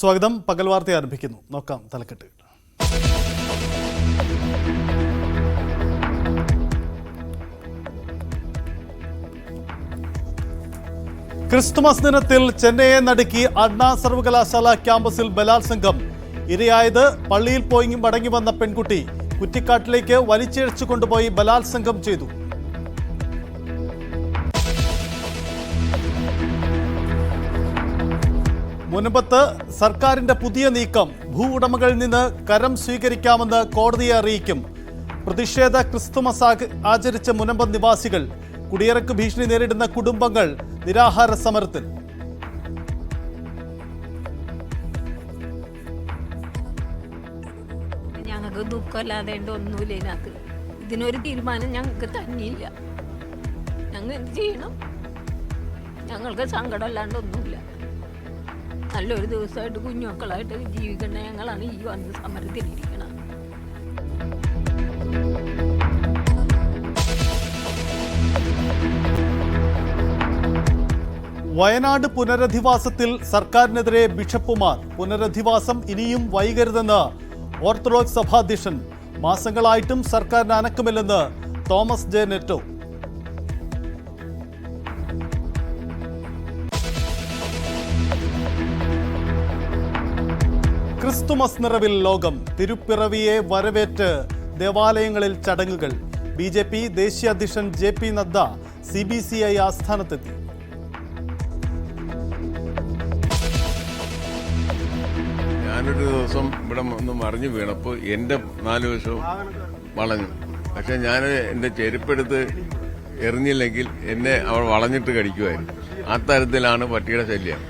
സ്വാഗതം. പകൽ വാർത്ത ആരംഭിക്കുന്നു. നോക്കാം തലക്കെട്ട്. ക്രിസ്തുമസ് ദിനത്തിൽ ചെന്നൈയെ നടുക്കി അണ്ണാ സർവകലാശാല ക്യാമ്പസിൽ ബലാത്സംഗം. ഇരയായത് പള്ളിയിൽ പോയി മടങ്ങി വന്ന പെൺകുട്ടി. കുറ്റിക്കാട്ടിലേക്ക് വലിച്ചിഴച്ചു കൊണ്ടുപോയി ബലാത്സംഗം ചെയ്തു. മുൻപത്ത് സർക്കാരിന്റെ പുതിയ നീക്കം. ഭൂ ഉടമകളിൽ നിന്ന് കരം സ്വീകരിക്കാമെന്ന് കോടതിയെ അറിയിക്കും. പ്രതിഷേധ ക്രിസ്തുമസ് ആചരിച്ച മുനമ്പം നിവാസികൾ. കുടിയിറക്ക് ഭീഷണി നേരിടുന്ന കുടുംബങ്ങൾ നിരാഹാര സമരത്തിൽ. ഞങ്ങൾക്ക് ദുഃഖമല്ലാതെ ഒന്നുമില്ല. ഇതിനകത്ത് ഇതിനൊരു തീരുമാനം ഞങ്ങൾക്ക് തന്നെയില്ല. ഞങ്ങൾ എന്ത് ചെയ്യണം? ഞങ്ങൾക്ക് സങ്കടം അല്ലാണ്ട് ഒന്നുമില്ല. നല്ലൊരു ദിവസമായിട്ട് കുഞ്ഞുമക്കളായിട്ട് ജീവിക്കേണ്ട ഞങ്ങളാണ് ഈ വന്ന് സമരത്തിലിരിക്കണം. വയനാട് പുനരധിവാസത്തിൽ സർക്കാരിനെതിരെ ബിഷപ്പുമാർ. പുനരധിവാസം ഇനിയും വൈകരുതെന്ന് ഓർത്തഡോക്സ് സഭാധ്യക്ഷൻ. മാസങ്ങളായിട്ടും സർക്കാരിന് അനക്കമില്ലെന്ന് തോമസ് ജെ നെറ്റോ. ക്രിസ്തുമസ് നിറവിൽ ലോകം. തിരുപ്പിറവിയെ വരവേറ്റ് ദേവാലയങ്ങളിൽ ചടങ്ങുകൾ. BJP ദേശീയ അധ്യക്ഷൻ JP നദ്ദ CBCI ആസ്ഥാനത്തെത്തി. ഞാനൊരു ദിവസം ഇവിടെ ഒന്ന് മറിഞ്ഞു വീണപ്പോൾ എന്റെ 4 വശവും വളഞ്ഞു. പക്ഷെ ഞാൻ എന്റെ ചെരുപ്പെടുത്ത് എറിഞ്ഞില്ലെങ്കിൽ എന്നെ അവൾ വളഞ്ഞിട്ട് കടിക്കുമായിരുന്നു. ആ തരത്തിലാണ് പട്ടിയുടെ ശല്യം.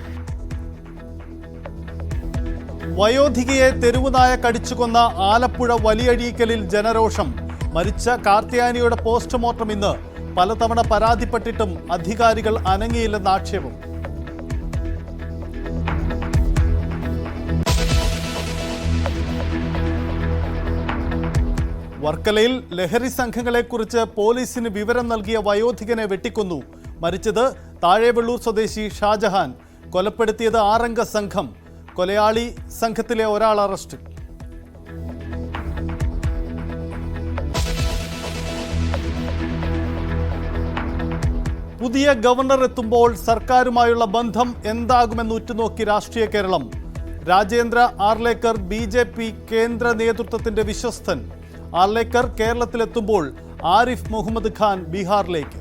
വയോധികയെ തെരുവുനായ കടിച്ചുകൊന്ന ആലപ്പുഴ വലിയഴീക്കലിൽ ജനരോഷം. മരിച്ച കാർത്തിയാനിയുടെ പോസ്റ്റ്മോർട്ടം ഇന്ന്. പലതവണ പരാതിപ്പെട്ടിട്ടും അധികാരികൾ അനങ്ങിയില്ലെന്ന ആക്ഷേപം. വർക്കലയിൽ ലഹരി സംഘങ്ങളെക്കുറിച്ച് പോലീസിന് വിവരം നൽകിയ വയോധികനെ വെട്ടിക്കൊന്നു. മരിച്ചത് താഴെവെള്ളൂർ സ്വദേശി ഷാജഹാൻ. കൊലപ്പെടുത്തിയത് 6 അംഗ സംഘം. കൊലയാളി സംഘത്തിലെ ഒരാൾ അറസ്റ്റ്. പുതിയ ഗവർണർ എത്തുമ്പോൾ സർക്കാരുമായുള്ള ബന്ധം എന്താകുമെന്ന് ഉറ്റുനോക്കി രാഷ്ട്രീയ കേരളം. രാജേന്ദ്ര ആർലേക്കർ BJP കേന്ദ്ര നേതൃത്വത്തിന്റെ വിശ്വസ്തൻ. ആർലേക്കർ കേരളത്തിലെത്തുമ്പോൾ ആരിഫ് മുഹമ്മദ് ഖാൻ ബീഹാറിലേക്ക്.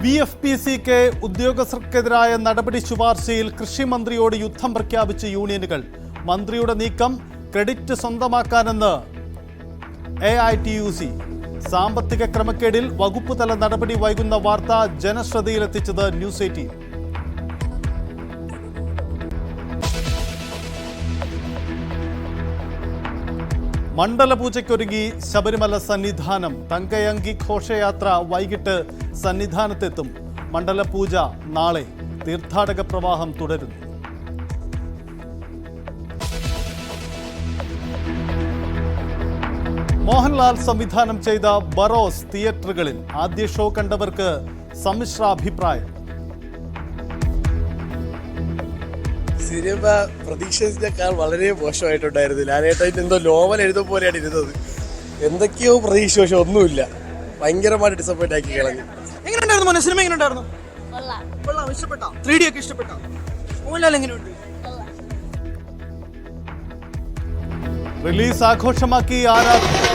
VFPCK ഉദ്യോഗസ്ഥർക്കെതിരായ നടപടി ശുപാർശയിൽ കൃഷിമന്ത്രിയോട് യുദ്ധം പ്രഖ്യാപിച്ച യൂണിയനുകൾ. മന്ത്രിയുടെ നീക്കം ക്രെഡിറ്റ് സ്വന്തമാക്കാനെന്ന് AITUC. സാമ്പത്തിക ക്രമക്കേടിൽ വകുപ്പ് തല നടപടി വൈകുന്ന വാർത്ത ജനശ്രദ്ധയിലെത്തിച്ചത് ന്യൂസ് 18. മണ്ഡലപൂജയ്ക്കൊരുങ്ങി ശബരിമല സന്നിധാനം. തങ്കയങ്കി ഘോഷയാത്ര വൈകിട്ട് സന്നിധാനത്തെത്തും. മണ്ഡലപൂജ നാളെ. തീർത്ഥാടക പ്രവാഹം തുടരുന്നു. മോഹൻലാൽ സംവിധാനം ചെയ്ത ബറോസ് തിയേറ്ററുകളിൽ. ആദ്യ ഷോ കണ്ടവർക്ക് സമ്മിശ്ര അഭിപ്രായം. സിനിമ പ്രതീക്ഷിച്ചേക്കാൾ വളരെ മോശമായിട്ടുണ്ടായിരുന്നു. ലാലേട്ടായിട്ട് എന്തോ നോവൽ എഴുതും പോലെയാണ് ഇരുന്നത്. എന്തൊക്കെയോ പ്രതീക്ഷ, പക്ഷെ ഒന്നുമില്ല. ഭയങ്കരമായിട്ട് ഡിസപ്പോയിന്റ് ആക്കി കളഞ്ഞു. എങ്ങനെയുണ്ടായിരുന്നു സിനിമ? എങ്ങനെയുണ്ടായിരുന്നു? ഇഷ്ടപ്പെട്ടോ? 3D ഒക്കെ ഇഷ്ടപ്പെട്ടോ? മോഹൻലാൽ എങ്ങനെയുണ്ട്? റിലീസ് ആഘോഷമാക്കി ആരാധകർ.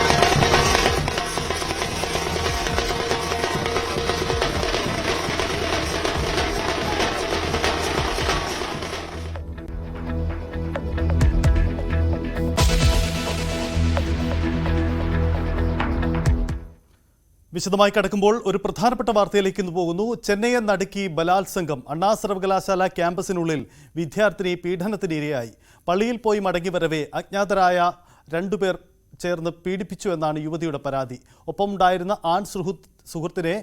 വിശദമായി കടക്കുമ്പോൾ ഒരു പ്രധാനപ്പെട്ട വാർത്തയിലേക്ക് ഇന്ന് പോകുന്നു. ചെന്നൈയെ നടുക്കി ബലാത്സംഗം. അണ്ണാ സർവകലാശാല ക്യാമ്പസിനുള്ളിൽ വിദ്യാർത്ഥിനി പീഡനത്തിന് ഇരയായി. പള്ളിയിൽ പോയി മടങ്ങി വരവെ അജ്ഞാതരായ 2 പേർ ചേർന്ന് പീഡിപ്പിച്ചു എന്നാണ് യുവതിയുടെ പരാതി. ഒപ്പമുണ്ടായിരുന്ന ആൺ സുഹൃത്തിനെ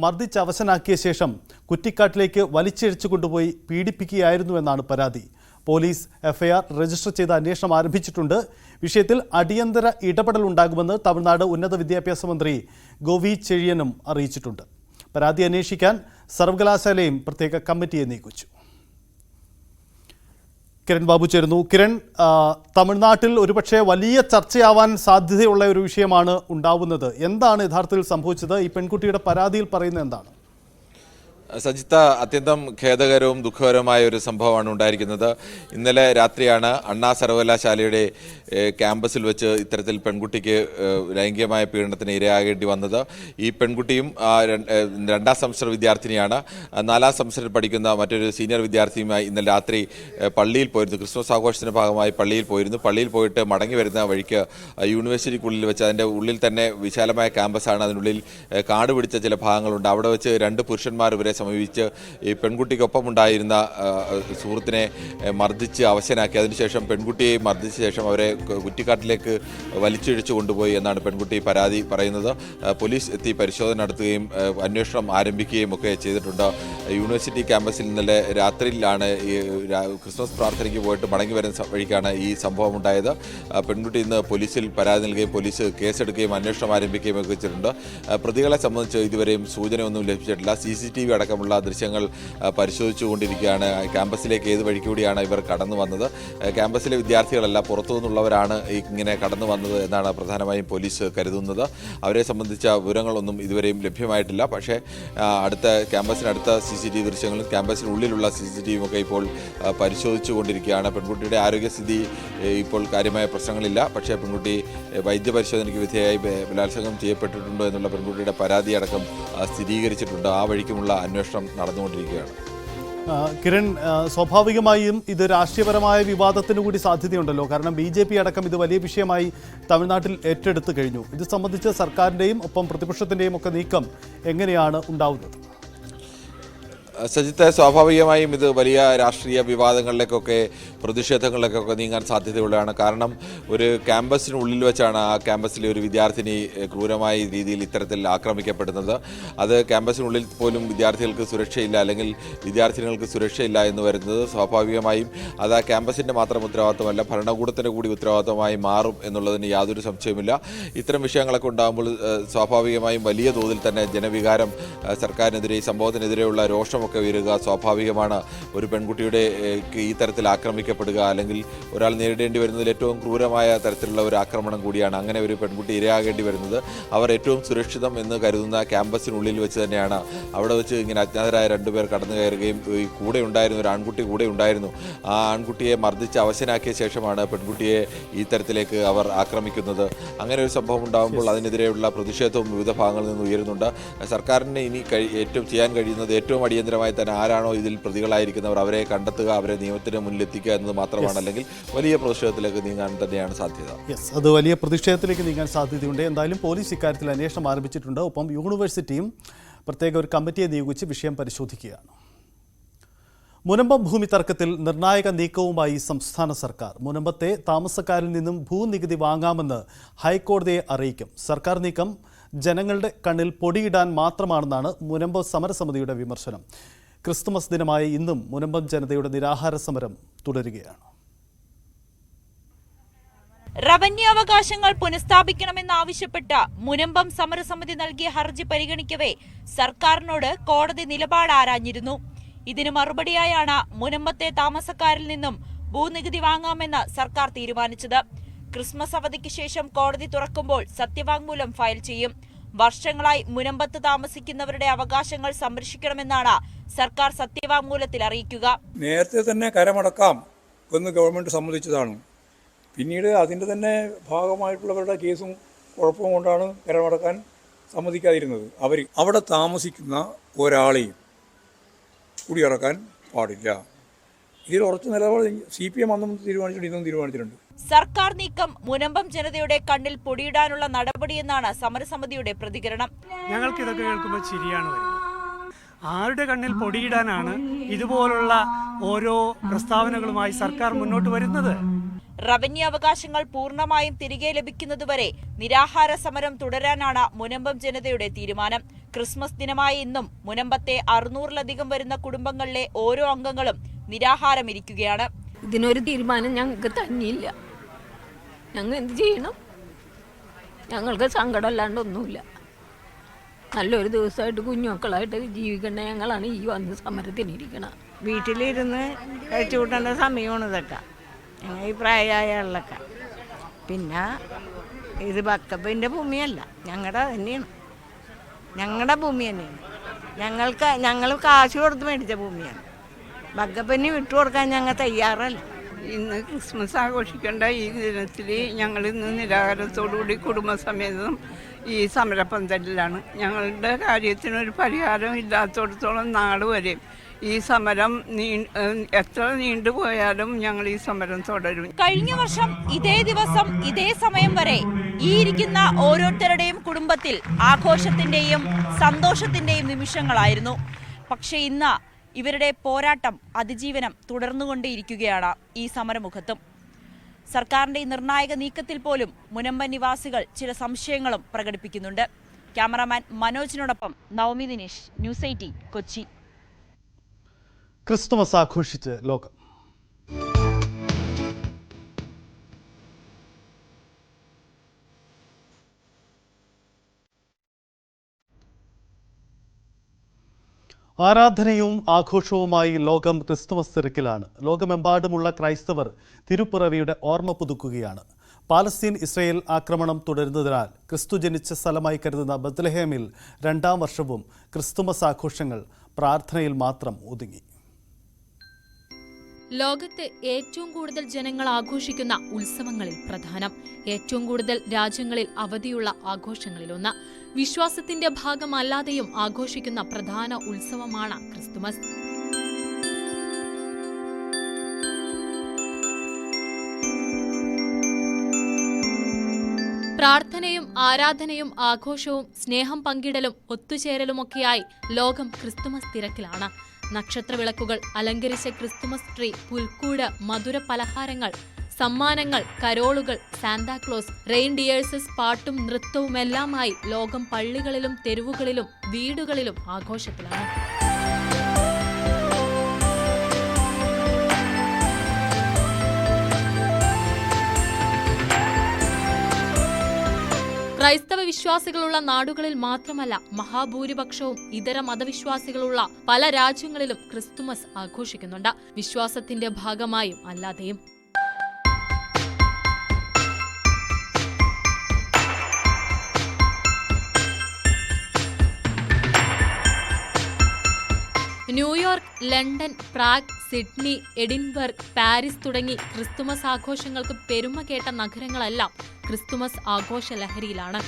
മർദ്ദിച്ചവശനാക്കിയ ശേഷം കുറ്റിക്കാട്ടിലേക്ക് വലിച്ചിഴച്ചു കൊണ്ടുപോയി പീഡിപ്പിക്കുകയായിരുന്നുവെന്നാണ് പരാതി. പോലീസ് FIR രജിസ്റ്റർ ചെയ്ത് അന്വേഷണം ആരംഭിച്ചിട്ടുണ്ട്. വിഷയത്തിൽ അടിയന്തര ഇടപെടൽ ഉണ്ടാകുമെന്ന് തമിഴ്നാട് ഉന്നത വിദ്യാഭ്യാസ മന്ത്രി ഗോവി ചെഴിയനും അറിയിച്ചിട്ടുണ്ട്. പരാതി അന്വേഷിക്കാൻ സർവകലാശാലയും പ്രത്യേക കമ്മിറ്റിയെ നിയോഗിച്ചു. കിരൺ ബാബു ചേരുന്നു. കിരൺ, തമിഴ്നാട്ടിൽ ഒരുപക്ഷെ വലിയ ചർച്ചയാവാൻ സാധ്യതയുള്ള ഒരു വിഷയമാണ് ഉണ്ടാവുന്നത്. എന്താണ് യഥാർത്ഥത്തിൽ സംഭവിച്ചത്? ഈ പെൺകുട്ടിയുടെ പരാതിയിൽ പറയുന്നത് എന്താണ്? സജിത്ത, അത്യന്തം ഖേദകരവും ദുഃഖകരവുമായ ഒരു സംഭവമാണ് ഉണ്ടായിരിക്കുന്നത്. ഇന്നലെ രാത്രിയാണ് അണ്ണാ സർവകലാശാലയുടെ ക്യാമ്പസിൽ വെച്ച് ഇത്തരത്തിൽ പെൺകുട്ടിക്ക് ലൈംഗികമായ പീഡനത്തിന് ഇരയാകേണ്ടി വന്നത്. ഈ പെൺകുട്ടിയും 2ാം സെമസ്റ്റർ വിദ്യാർത്ഥിനിയാണ്. 4ാം സെമസ്റ്ററിൽ പഠിക്കുന്ന മറ്റൊരു സീനിയർ വിദ്യാർത്ഥിയുമായി ഇന്നലെ രാത്രി പള്ളിയിൽ പോയിരുന്നു. ക്രിസ്മസ് ആഘോഷത്തിന്റെ ഭാഗമായി പള്ളിയിൽ പോയിരുന്നു. പള്ളിയിൽ പോയിട്ട് മടങ്ങി വരുന്ന വഴിക്ക് യൂണിവേഴ്സിറ്റിക്കുള്ളിൽ വെച്ച്, അതിൻ്റെ ഉള്ളിൽ തന്നെ വിശാലമായ ക്യാമ്പസാണ്, അതിനുള്ളിൽ കാട് പിടിച്ച ചില ഭാഗങ്ങളുണ്ട്. അവിടെ വെച്ച് 2 പുരുഷന്മാർ ഇവരെ സമീപിച്ച് ഈ പെൺകുട്ടിക്കൊപ്പം ഉണ്ടായിരുന്ന സുഹൃത്തിനെ മർദ്ദിച്ച് അവശനാക്കി. അതിനുശേഷം പെൺകുട്ടിയെ മർദ്ദിച്ച ശേഷം അവരെ കുറ്റിക്കാട്ടിലേക്ക് വലിച്ചിഴച്ചു കൊണ്ടുപോയി എന്നാണ് പെൺകുട്ടി പരാതി പറയുന്നത്. പോലീസ് എത്തി പരിശോധന നടത്തുകയും അന്വേഷണം ആരംഭിക്കുകയും ഒക്കെ ചെയ്തിട്ടുണ്ട്. യൂണിവേഴ്സിറ്റി ക്യാമ്പസിൽ ഇന്നലെ രാത്രിയിലാണ് ഈ ക്രിസ്മസ് പ്രാർത്ഥനയ്ക്ക് പോയിട്ട് മടങ്ങി വരുന്ന വഴിക്കാണ് ഈ സംഭവം ഉണ്ടായത്. പെൺകുട്ടി ഇന്ന് പോലീസിൽ പരാതി നൽകുകയും പോലീസ് കേസെടുക്കുകയും അന്വേഷണം ആരംഭിക്കുകയും ഒക്കെ ചെയ്തിട്ടുണ്ട്. പ്രതികളെ സംബന്ധിച്ച് ഇതുവരെയും സൂചനയൊന്നും ലഭിച്ചിട്ടില്ല. CCTV അടക്കമുള്ള ദൃശ്യങ്ങൾ പരിശോധിച്ചുകൊണ്ടിരിക്കുകയാണ്. ക്യാമ്പസിലേക്ക് ഏത് വഴിക്കൂടിയാണ് ഇവർ കടന്നു വന്നത്, ക്യാമ്പസിലെ വിദ്യാർത്ഥികളല്ല പുറത്തു നിന്നുള്ളവരാണ് ഇങ്ങനെ കടന്നു വന്നത് എന്നാണ് പ്രധാനമായും പോലീസ് കരുതുന്നത്. അവരെ സംബന്ധിച്ച വിവരങ്ങളൊന്നും ഇതുവരെയും ലഭ്യമായിട്ടില്ല. പക്ഷേ ക്യാമ്പസിനടുത്ത CCTV ദൃശ്യങ്ങളും ക്യാമ്പസിനുള്ളിലുള്ള CCTV ഒക്കെ ഇപ്പോൾ പരിശോധിച്ചു കൊണ്ടിരിക്കുകയാണ്. പെൺകുട്ടിയുടെ ആരോഗ്യസ്ഥിതി ഇപ്പോൾ കാര്യമായ പ്രശ്നങ്ങളില്ല. പക്ഷേ പെൺകുട്ടി വൈദ്യപരിശോധനയ്ക്ക് വിധേയമായി ബലാത്സംഗം ചെയ്യപ്പെട്ടിട്ടുണ്ടോ എന്നുള്ള പെൺകുട്ടിയുടെ പരാതി അടക്കം സ്ഥിരീകരിച്ചിട്ടുണ്ട്. ആ വഴിക്കുമുള്ള അന്വേഷണം നടന്നുകൊണ്ടിരിക്കുകയാണ്. കിരൺ, സ്വാഭാവികമായും ഇത് രാഷ്ട്രീയപരമായ വിവാദത്തിന് കൂടി സാധ്യതയുണ്ടല്ലോ. കാരണം BJP അടക്കം ഇത് വലിയ വിഷയമായി തമിഴ്നാട്ടിൽ ഏറ്റെടുത്തു കഴിഞ്ഞു. ഇത് സംബന്ധിച്ച് സർക്കാരിൻ്റെയും ഒപ്പം പ്രതിപക്ഷത്തിൻ്റെയും ഒക്കെ നീക്കം എങ്ങനെയാണ് ഉണ്ടാവുന്നത്? സജിത്ത്, സ്വാഭാവികമായും ഇത് വലിയ രാഷ്ട്രീയ വിവാദങ്ങളിലേക്കൊക്കെ പ്രതിഷേധങ്ങളിലേക്കൊക്കെ നീങ്ങാൻ സാധ്യതയുള്ളതാണ്. കാരണം ഒരു ക്യാമ്പസിനുള്ളിൽ വെച്ചാണ് ആ ക്യാമ്പസിലെ ഒരു വിദ്യാർത്ഥിനി ക്രൂരമായ രീതിയിൽ ഇത്തരത്തിൽ ആക്രമിക്കപ്പെടുന്നത്. അത് ക്യാമ്പസിനുള്ളിൽ പോലും വിദ്യാർത്ഥികൾക്ക് സുരക്ഷയില്ല, അല്ലെങ്കിൽ വിദ്യാർത്ഥിനികൾക്ക് സുരക്ഷയില്ല എന്ന് വരുന്നത് സ്വാഭാവികമായും അത് ആ ക്യാമ്പസിൻ്റെ മാത്രം ഉത്തരവാദിത്തമല്ല, ഭരണകൂടത്തിൻ്റെ കൂടി ഉത്തരവാദിത്തമായി മാറും എന്നുള്ളതിന് യാതൊരു സംശയവുമില്ല. ഇത്തരം വിഷയങ്ങളൊക്കെ ഉണ്ടാകുമ്പോൾ സ്വാഭാവികമായും വലിയ തോതിൽ തന്നെ ജനവികാരം സർക്കാരിനെതിരെ, ഈ സംഭവത്തിനെതിരെയുള്ള രോഷമൊക്കെ ഉയരുക സ്വാഭാവികമാണ്. ഒരു പെൺകുട്ടിയുടെ ഈ തരത്തിൽ ആക്രമിക്കപ്പെടുക, അല്ലെങ്കിൽ ഒരാൾ നേരിടേണ്ടി വരുന്നതിൽ ഏറ്റവും ക്രൂരമായ തരത്തിലുള്ള ഒരു ആക്രമണം കൂടിയാണ്. അങ്ങനെ ഒരു പെൺകുട്ടി ഇരയാകേണ്ടി വരുന്നത് അവർ ഏറ്റവും സുരക്ഷിതം എന്ന് കരുതുന്ന ക്യാമ്പസിനുള്ളിൽ വെച്ച് തന്നെയാണ്. അവിടെ വെച്ച് ഇങ്ങനെ അജ്ഞാതരായ 2 പേർ കടന്നു കയറുകയും ഈ കൂടെ ഉണ്ടായിരുന്നു ഒരു ആൺകുട്ടി കൂടെ ഉണ്ടായിരുന്നു. ആ ആൺകുട്ടിയെ മർദ്ദിച്ച് അവശനാക്കിയ ശേഷമാണ് പെൺകുട്ടിയെ ഈ തരത്തിലേക്ക് അവർ ആക്രമിക്കുന്നത്. അങ്ങനെ ഒരു സംഭവം ഉണ്ടാകുമ്പോൾ അതിനെതിരെയുള്ള പ്രതിഷേധവും വിവിധ ഭാഗങ്ങളിൽ നിന്ന് ഉയരുന്നുണ്ട്. സർക്കാരിന് ഇനി ഏറ്റവും ചെയ്യാൻ കഴിയുന്നത് ഏറ്റവും അടിയന്തരമായി തന്നെ ആരാണോ ഇതിൽ പ്രതികളായിരിക്കുന്നവർ അവരെ കണ്ടെത്തുക, അവരെ നിയമത്തിന് മുന്നിലെത്തിക്കുക എന്നത് മാത്രമാണ്. അല്ലെങ്കിൽ വലിയ പ്രതിഷേധത്തിലേക്ക് നീങ്ങാൻ തന്നെയാണ് സാധ്യത. അത് വലിയ പ്രതിഷേധത്തിലേക്ക് നീങ്ങാൻ സാധ്യതയുണ്ട്. എന്തായാലും പോലീസ് ഇക്കാര്യത്തിൽ അന്വേഷണം ആരംഭിച്ചിട്ടുണ്ട്. ഒപ്പം യൂണിവേഴ്സിറ്റിയും പ്രത്യേക ഒരു കമ്മിറ്റിയെ നിയോഗിച്ച് വിഷയം പരിശോധിക്കുകയാണ്. മുനമ്പം ഭൂമി തർക്കത്തിൽ നിർണായക നീക്കവുമായി സംസ്ഥാന സർക്കാർ. മുനമ്പത്തെ താമസക്കാരിൽ നിന്നും ഭൂനികുതി വാങ്ങാമെന്ന് ഹൈക്കോടതിയെ അറിയിക്കും. സർക്കാർ നീക്കം ജനങ്ങളുടെ കണ്ണിൽ പൊടിയിടാൻ മാത്രമാണെന്നാണ് മുനമ്പം സമരസമിതിയുടെ വിമർശനം. ക്രിസ്തുമസ് ദിനമായ ഇന്നും മുനമ്പം ജനതയുടെ നിരാഹാര സമരം തുടരുകയാണ്. റവന്യൂ അവകാശങ്ങൾ പുനഃസ്ഥാപിക്കണമെന്നാവശ്യപ്പെട്ട് മുനമ്പം സമരസമിതി നൽകിയ ഹർജി പരിഗണിക്കവേ സർക്കാരിനോട് കോടതി നിലപാട് ആരാഞ്ഞിരുന്നു. ഇതിന് മറുപടിയായാണ് മുനമ്പത്തെ താമസക്കാരിൽ നിന്നും ഭൂനികുതി വാങ്ങാമെന്ന് സർക്കാർ തീരുമാനിച്ചത്. ക്രിസ്മസ് അവധിക്ക് ശേഷം കോടതി തുറക്കുമ്പോൾ സത്യവാങ്മൂലം ഫയൽ ചെയ്യും. വർഷങ്ങളായി മുനമ്പത്ത് താമസിക്കുന്നവരുടെ അവകാശങ്ങൾ സംരക്ഷിക്കണമെന്നാണ് സർക്കാർ സത്യവാങ്മൂലത്തിൽ അറിയിക്കുക. നേരത്തെ തന്നെ കരമടക്കാം എന്ന് ഗവൺമെന്റ് സമ്മതിച്ചതാണ്. പിന്നീട് അതിൻ്റെ തന്നെ ഭാഗമായിട്ടുള്ളവരുടെ കേസും കുഴപ്പവും കൊണ്ടാണ് കരമടക്കാൻ സമ്മതിക്കാതിരുന്നത്. അവർ അവിടെ താമസിക്കുന്ന ഒരാളെയും കുടിയിറക്കാൻ പാടില്ല. ഇതിൽ ഉറച്ച നിലപാട് CPM അന്നും തീരുമാനിച്ചിട്ടുണ്ട്, ഇന്നും തീരുമാനിച്ചിട്ടുണ്ട്. സർക്കാർ നീക്കം മുനമ്പം ജനതയുടെ കണ്ണിൽ പൊടിയിടാനുള്ള നടപടിയെന്നാണ് സമരസമിതിയുടെ പ്രതികരണം. ഞങ്ങൾക്ക് ഇതൊക്കെ കേൾക്കുമ്പോൾ ചിരിയാണ് വരുന്നത്. ആരുടെ കണ്ണിൽ പൊടിയിടാനാണ് ഇതുപോലുള്ള ഓരോ പ്രസ്താവനകളുമായി സർക്കാർ മുന്നോട്ട് വരുന്നത്? റവന്യൂ അവകാശങ്ങൾ പൂർണ്ണമായും തിരികെ ലഭിക്കുന്നതുവരെ നിരാഹാര സമരം തുടരാനാണ് മുനമ്പം ജനതയുടെ തീരുമാനം. ക്രിസ്മസ് ദിനമായ ഇന്നും മുനമ്പത്തെ 600-ലധികം വരുന്ന കുടുംബങ്ങളിലെ ഓരോ അംഗങ്ങളും നിരാഹാരമിരിക്കുകയാണ്. ഇതിനൊരു തീരുമാനം ഞങ്ങൾക്ക് തന്നെയില്ല. ഞങ്ങൾ എന്ത് ചെയ്യണം? ഞങ്ങൾക്ക് സങ്കടമല്ലാണ്ട് ഒന്നുമില്ല. നല്ലൊരു ദിവസമായിട്ട് കുഞ്ഞുമക്കളായിട്ട് ജീവിക്കേണ്ട ഞങ്ങളാണ് ഈ വന്ന് സമരത്തിനിരിക്കണം. വീട്ടിലിരുന്ന് കഴിച്ചു കൂട്ടേണ്ട സമയമാണ് ഇതൊക്കെ, ഞങ്ങൾ ഈ പ്രായമായ ആളിലൊക്കെ. പിന്നെ ഇത് ബക്കപ്പിൻ്റെ ഭൂമിയല്ല, ഞങ്ങളുടെ തന്നെയാണ്, ഞങ്ങളുടെ ഭൂമി തന്നെയാണ്. ഞങ്ങൾ കാശ് കൊടുത്ത് മേടിച്ച ഭൂമിയാണ്. ബക്കപ്പിന് വിട്ടുകൊടുക്കാൻ ഞങ്ങൾ തയ്യാറല്ല. ഇന്ന് ക്രിസ്മസ് ആഘോഷിക്കേണ്ട ഈ ദിനത്തിൽ ഞങ്ങൾ ഇന്ന് നിരാഹാരത്തോടുകൂടി കുടുംബസമേതം ഈ സമരപന്തലിലാണ്. ഞങ്ങളുടെ കാര്യത്തിനൊരു പരിഹാരം ഇല്ലാത്തടത്തോളം നാൾ വരെ ഈ സമരം എത്ര നീണ്ടുപോയാലും ഞങ്ങൾ ഈ സമരം തുടരും. കഴിഞ്ഞ വർഷം ഇതേ ദിവസം ഇതേ സമയം വരെ ഈ ഇരിക്കുന്ന ഓരോരുത്തരുടെയും കുടുംബത്തിൽ ആഘോഷത്തിന്റെയും സന്തോഷത്തിന്റെയും നിമിഷങ്ങളായിരുന്നു. പക്ഷേ ഇന്ന് ഇവരുടെ പോരാട്ടം അതിജീവനം തുടർന്നുകൊണ്ടേയിരിക്കുകയാണ് ഈ സമരമുഖത്തും. സർക്കാരിന്റെ ഈ നിർണായക നീക്കത്തിൽ പോലും മുനമ്പൻ നിവാസികൾ ചില സംശയങ്ങളും പ്രകടിപ്പിക്കുന്നുണ്ട്. ക്യാമറാമാൻ മനോജിനോടൊപ്പം നവമി ദിനേശ്, ന്യൂസ് 18 കൊച്ചി. ക്രിസ്തുമസ് ആഘോഷിച്ച് ലോകം. ആരാധനയും ആഘോഷവുമായി ലോകം ക്രിസ്തുമസ് തിരക്കിലാണ്. ലോകമെമ്പാടുമുള്ള ക്രൈസ്തവർ തിരുപ്പിറവിയുടെ ഓർമ്മ പുതുക്കുകയാണ്. പാലസ്തീൻ ഇസ്രയേൽ ആക്രമണം തുടരുന്നതിനാൽ ക്രിസ്തു ജനിച്ച സ്ഥലമായി കരുതുന്ന ബത്ലഹേമിൽ 2ാം വർഷവും ക്രിസ്തുമസ് ആഘോഷങ്ങൾ പ്രാർത്ഥനയിൽ മാത്രം ഒതുങ്ങി. ലോകത്ത് ഏറ്റവും കൂടുതൽ ജനങ്ങൾ ആഘോഷിക്കുന്ന ഉത്സവങ്ങളിൽ പ്രധാനം, ഏറ്റവും കൂടുതൽ രാജ്യങ്ങളിൽ അവധിയുള്ള ആഘോഷങ്ങളിലൊന്ന്, വിശ്വാസത്തിന്റെ ഭാഗമല്ലാതെയും ആഘോഷിക്കുന്ന പ്രധാന ഉത്സവമാണ് ക്രിസ്തുമസ്. പ്രാർത്ഥനയും ആരാധനയും ആഘോഷവും സ്നേഹം പങ്കിടലും ഒത്തുചേരലുമൊക്കെയായി ലോകം ക്രിസ്തുമസ് തിരക്കിലാണ്. നക്ഷത്രവിളക്കുകൾ അലങ്കരിച്ച ക്രിസ്തുമസ് ട്രീ, പുൽക്കൂട്, മധുര പലഹാരങ്ങൾ, സമ്മാനങ്ങൾ, കരോളുകൾ, സാന്താക്ലോസ്, റെയിൻഡിയേഴ്സസ്, പാട്ടും നൃത്തവുമെല്ലാമായി ലോകം പള്ളികളിലും തെരുവുകളിലും വീടുകളിലും ആഘോഷത്തിലാണ്. ക്രൈസ്തവ വിശ്വാസികളുള്ള നാടുകളിൽ മാത്രമല്ല, മഹാഭൂരിപക്ഷവും ഇതര മതവിശ്വാസികളുള്ള പല രാജ്യങ്ങളിലും ക്രിസ്തുമസ് ആഘോഷിക്കുന്നുണ്ട്, വിശ്വാസത്തിന്റെ ഭാഗമായും അല്ലാതെയും. New York, London, Prague, Sydney, Edinburgh, Paris തുടങ്ങി ക്രിസ്തുമസ് ആഘോഷങ്ങൾക്ക് പെരുമ കേട്ട നഗരങ്ങളെല്ലാം ക്രിസ്തുമസ് ആഘോഷ ലഹരിയിലാണ്.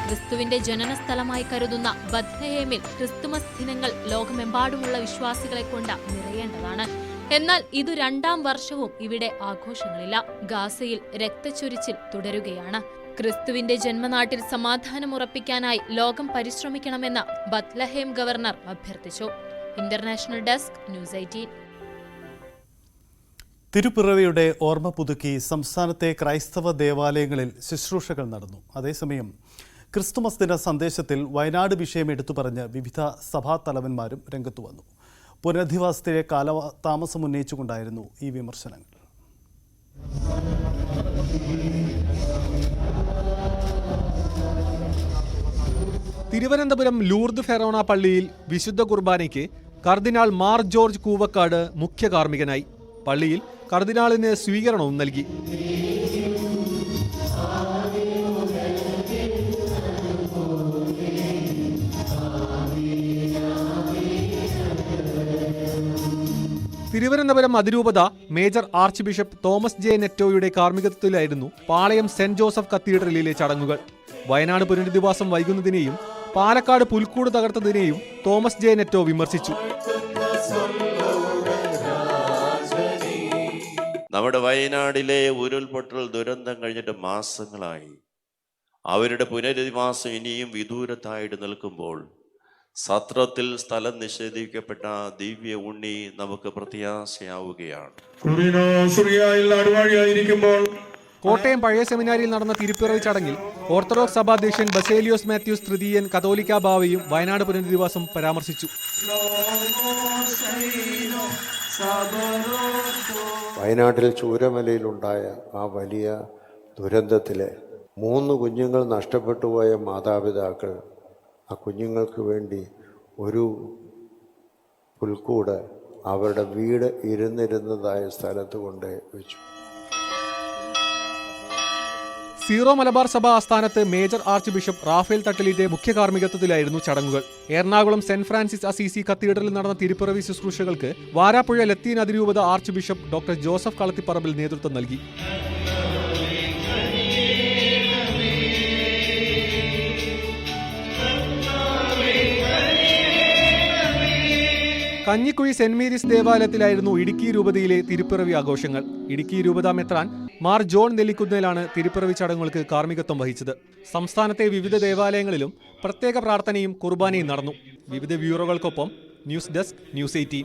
ക്രിസ്തുവിന്റെ ജനനസ്ഥലമായി കരുതുന്ന ബത്ലഹേമിൽ ക്രിസ്തുമസ് ദിനങ്ങൾ ലോകമെമ്പാടുമുള്ള വിശ്വാസികളെ കൊണ്ട് നിറയേണ്ടതാണ്. എന്നാൽ ഇത് 2ാം വർഷവും ഇവിടെ ആഘോഷങ്ങളില്ല. ഗാസയിൽ രക്തച്ചൊരിച്ചിൽ തുടരുകയാണ്. ക്രിസ്തുവിന്റെ ജന്മനാട്ടിൽ സമാധാനം ഉറപ്പിക്കാനായി ലോകം പരിശ്രമിക്കണമെന്ന് ബത്ലഹേം ഗവർണർ അഭ്യർത്ഥിച്ചു. International desk, news 18. തിരുപ്പിറവിയുടെ ഓർമ്മ പുതുക്കി സംസ്ഥാനത്തെ ക്രൈസ്തവ ദേവാലയങ്ങളിൽ ശുശ്രൂഷകൾ നടന്നു. അതേസമയം ക്രിസ്തുമസ് ദിന സന്ദേശത്തിൽ വയനാട് വിഷയം എടുത്തുപറഞ്ഞ് വിവിധ സഭാ തലവന്മാരും രംഗത്തു വന്നു. പുനരധിവാസത്തിലെ കാലതാമസം ഉന്നയിച്ചുകൊണ്ടായിരുന്നു ഈ വിമർശനങ്ങൾ. തിരുവനന്തപുരം ലൂർദ് ഫെറോണ പള്ളിയിൽ വിശുദ്ധ കുർബാനയ്ക്ക് കർദിനാൾ മാർ ജോർജ് കൂവക്കാട് മുഖ്യ കാർമ്മികനായി. പള്ളിയിൽ കർദിനാളിന് സ്വീകരണവും നൽകി. തിരുവനന്തപുരം അതിരൂപത major arch bishop Thomas J നെറ്റോയുടെ കാർമ്മികത്വത്തിലായിരുന്നു പാളയം സെന്റ് ജോസഫ് കത്തീഡ്രലിലെ ചടങ്ങുകൾ. വയനാട് പുനരധിവാസം വൈകുന്നതിനെയും പാലക്കാട് പുൽക്കൂട് തകർത്തതിനെയും തോമസ് ജെ നെറ്റോ വിമർശിച്ചു. നമ്മുടെ വയനാടിലെ ഉരുൾപൊട്ടൽ ദുരന്തം കഴിഞ്ഞിട്ട് മാസങ്ങളായി. അവരുടെ പുനരധിവാസം ഇനിയും വിദൂരത്തായിട്ട് നിൽക്കുമ്പോൾ സത്രത്തിൽ സ്ഥലം നിഷേധിക്കപ്പെട്ട ദിവ്യ ഉണ്ണി നമുക്ക് പ്രത്യാശയാവുകയാണ്. കോട്ടയം പഴയ സെമിനാരിയിൽ നടന്ന തിരുപ്പിറവി ചടങ്ങിൽ ഓർത്തഡോക്സ് സഭാധ്യക്ഷൻ ബസേലിയോസ് മാത്യൂസ് തൃതീയൻ കത്തോലിക്ക ബാവയും വയനാട് പുനരധിവാസം പരാമർശിച്ചു. വയനാട്ടിൽ ചൂരമലയിലുണ്ടായ ആ വലിയ ദുരന്തത്തിൽ 3 കുഞ്ഞുങ്ങൾ നഷ്ടപ്പെട്ടു പോയ മാതാപിതാക്കൾ ആ കുഞ്ഞുങ്ങൾക്ക് വേണ്ടി ഒരു പുൽക്കൂട് അവരുടെ വീട് ഇരുന്നിരുന്നതായ സ്ഥലത്ത് കൊണ്ട് വെച്ചു. സീറോ മലബാർ സഭ ആസ്ഥാനത്ത് മേജർ ആർച്ച് ബിഷപ്പ് റാഫേൽ തട്ടലിന്റെ മുഖ്യ കാർമ്മികത്വത്തിലായിരുന്നു ചടങ്ങുകൾ. എറണാകുളം സെന്റ് ഫ്രാൻസിസ് അസീസി കത്തീഡ്രലിൽ നടന്ന തിരുപ്പിറവി ശുശ്രൂഷകൾക്ക് വാരാപ്പുഴ ലത്തീൻ അതിരൂപത arch bishop doctor Joseph Kalathiparambil നേതൃത്വം നൽകി. കഞ്ഞിക്കുഴി സെന്റ് മേരീസ് ദേവാലയത്തിലായിരുന്നു ഇടുക്കി രൂപതയിലെ തിരുപ്പിറവി ആഘോഷങ്ങൾ. ഇടുക്കി രൂപത മെത്രാൻ മാർ ജോൺ നെല്ലിക്കുന്നേലാണ് തിരുപ്പിറവി ചടങ്ങുകൾക്ക് കാർമ്മികത്വം വഹിച്ചത്. സംസ്ഥാനത്തെ വിവിധ ദേവാലയങ്ങളിലും പ്രത്യേക പ്രാർത്ഥനയും കുർബാനയും നടന്നു. വിവിധ ബ്യൂറോകൾക്കൊപ്പം ന്യൂസ് ഡെസ്ക് ന്യൂസ് 18.